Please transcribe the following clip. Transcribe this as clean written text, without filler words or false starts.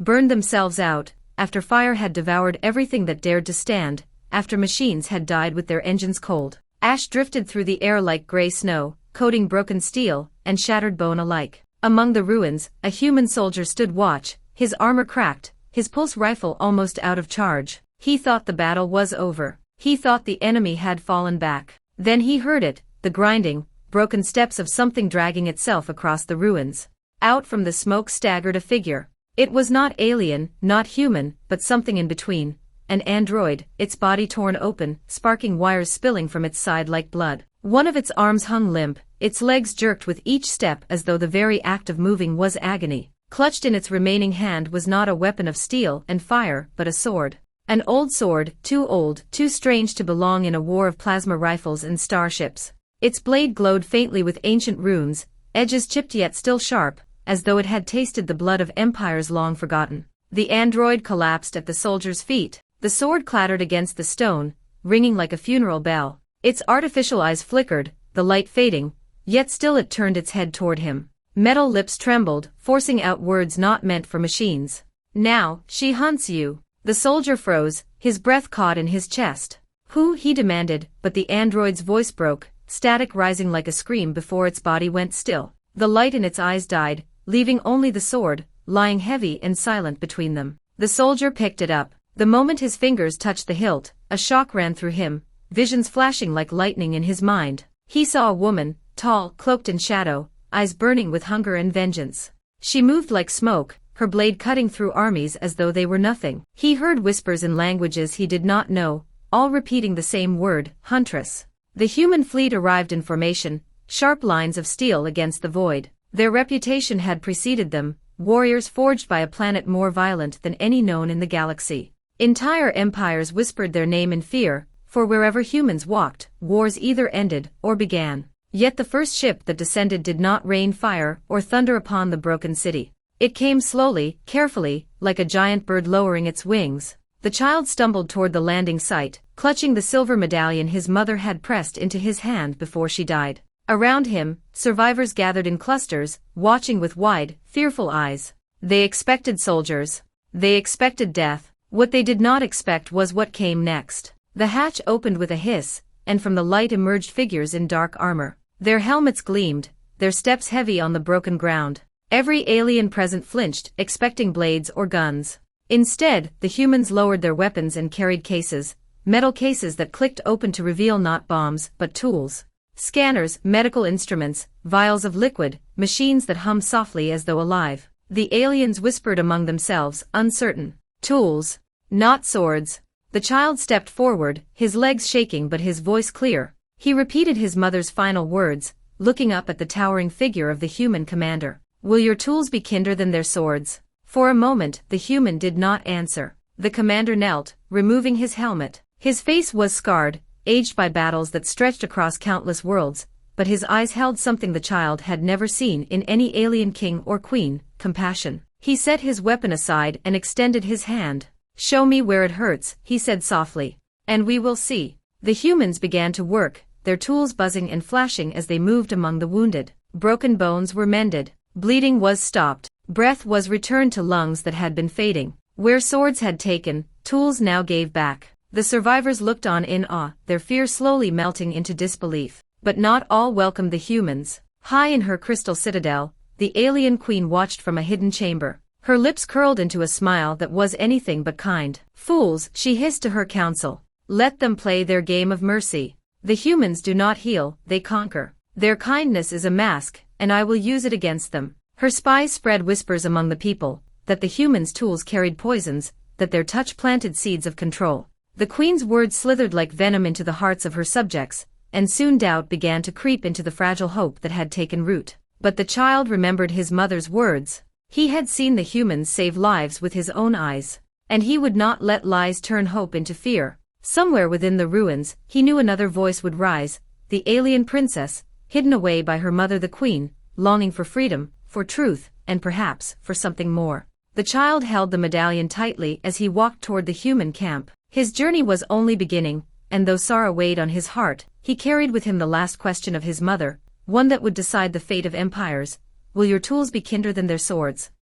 burned themselves out, after fire had devoured everything that dared to stand, after machines had died with their engines cold. Ash drifted through the air like gray snow, coating broken steel and shattered bone alike. Among the ruins, a human soldier stood watch, his armor cracked, his pulse rifle almost out of charge. He thought the battle was over. He thought the enemy had fallen back. Then he heard it, the grinding, broken steps of something dragging itself across the ruins. Out from the smoke staggered a figure. It was not alien, not human, but something in between. An android, its body torn open, sparking wires spilling from its side like blood. One of its arms hung limp, its legs jerked with each step as though the very act of moving was agony. Clutched in its remaining hand was not a weapon of steel and fire, but a sword. An old sword, too old, too strange to belong in a war of plasma rifles and starships. Its blade glowed faintly with ancient runes, edges chipped yet still sharp, as though it had tasted the blood of empires long forgotten. The android collapsed at the soldier's feet. The sword clattered against the stone, ringing like a funeral bell. Its artificial eyes flickered, the light fading, yet still it turned its head toward him. Metal lips trembled, forcing out words not meant for machines. "Now, she hunts you." The soldier froze, his breath caught in his chest. "Who?" he demanded, but the android's voice broke, static rising like a scream before its body went still. The light in its eyes died, leaving only the sword, lying heavy and silent between them. The soldier picked it up. The moment his fingers touched the hilt, a shock ran through him, visions flashing like lightning in his mind. He saw a woman, tall, cloaked in shadow, eyes burning with hunger and vengeance. She moved like smoke, her blade cutting through armies as though they were nothing. He heard whispers in languages he did not know, all repeating the same word, huntress. The human fleet arrived in formation, sharp lines of steel against the void. Their reputation had preceded them, warriors forged by a planet more violent than any known in the galaxy. Entire empires whispered their name in fear, for wherever humans walked, wars either ended or began. Yet the first ship that descended did not rain fire or thunder upon the broken city. It came slowly, carefully, like a giant bird lowering its wings. The child stumbled toward the landing site, clutching the silver medallion his mother had pressed into his hand before she died. Around him, survivors gathered in clusters, watching with wide, fearful eyes. They expected soldiers. They expected death. What they did not expect was what came next. The hatch opened with a hiss, and from the light emerged figures in dark armor. Their helmets gleamed, their steps heavy on the broken ground. Every alien present flinched, expecting blades or guns. Instead, the humans lowered their weapons and carried cases, metal cases that clicked open to reveal not bombs, but tools. Scanners, medical instruments, vials of liquid, machines that hummed softly as though alive. The aliens whispered among themselves, uncertain. Tools. Not swords. The child stepped forward, his legs shaking but his voice clear. He repeated his mother's final words, looking up at the towering figure of the human commander. "Will your tools be kinder than their swords?" For a moment, the human did not answer. The commander knelt, removing his helmet. His face was scarred, aged by battles that stretched across countless worlds, but his eyes held something the child had never seen in any alien king or queen, compassion. He set his weapon aside and extended his hand. "Show me where it hurts," he said softly. "And we will see." The humans began to work, their tools buzzing and flashing as they moved among the wounded. Broken bones were mended. Bleeding was stopped. Breath was returned to lungs that had been fading. Where swords had taken, tools now gave back. The survivors looked on in awe, their fear slowly melting into disbelief. But not all welcomed the humans. High in her crystal citadel, the alien queen watched from a hidden chamber. Her lips curled into a smile that was anything but kind. "Fools," she hissed to her council. "Let them play their game of mercy. The humans do not heal, they conquer. Their kindness is a mask, and I will use it against them." Her spies spread whispers among the people, that the humans' tools carried poisons, that their touch planted seeds of control. The queen's words slithered like venom into the hearts of her subjects, and soon doubt began to creep into the fragile hope that had taken root. But the child remembered his mother's words. He had seen the humans save lives with his own eyes, and he would not let lies turn hope into fear. Somewhere within the ruins, he knew another voice would rise, the alien princess, hidden away by her mother the queen, longing for freedom, for truth, and perhaps, for something more. The child held the medallion tightly as he walked toward the human camp. His journey was only beginning, and though sorrow weighed on his heart, he carried with him the last question of his mother, one that would decide the fate of empires. "Will your tools be kinder than their swords?"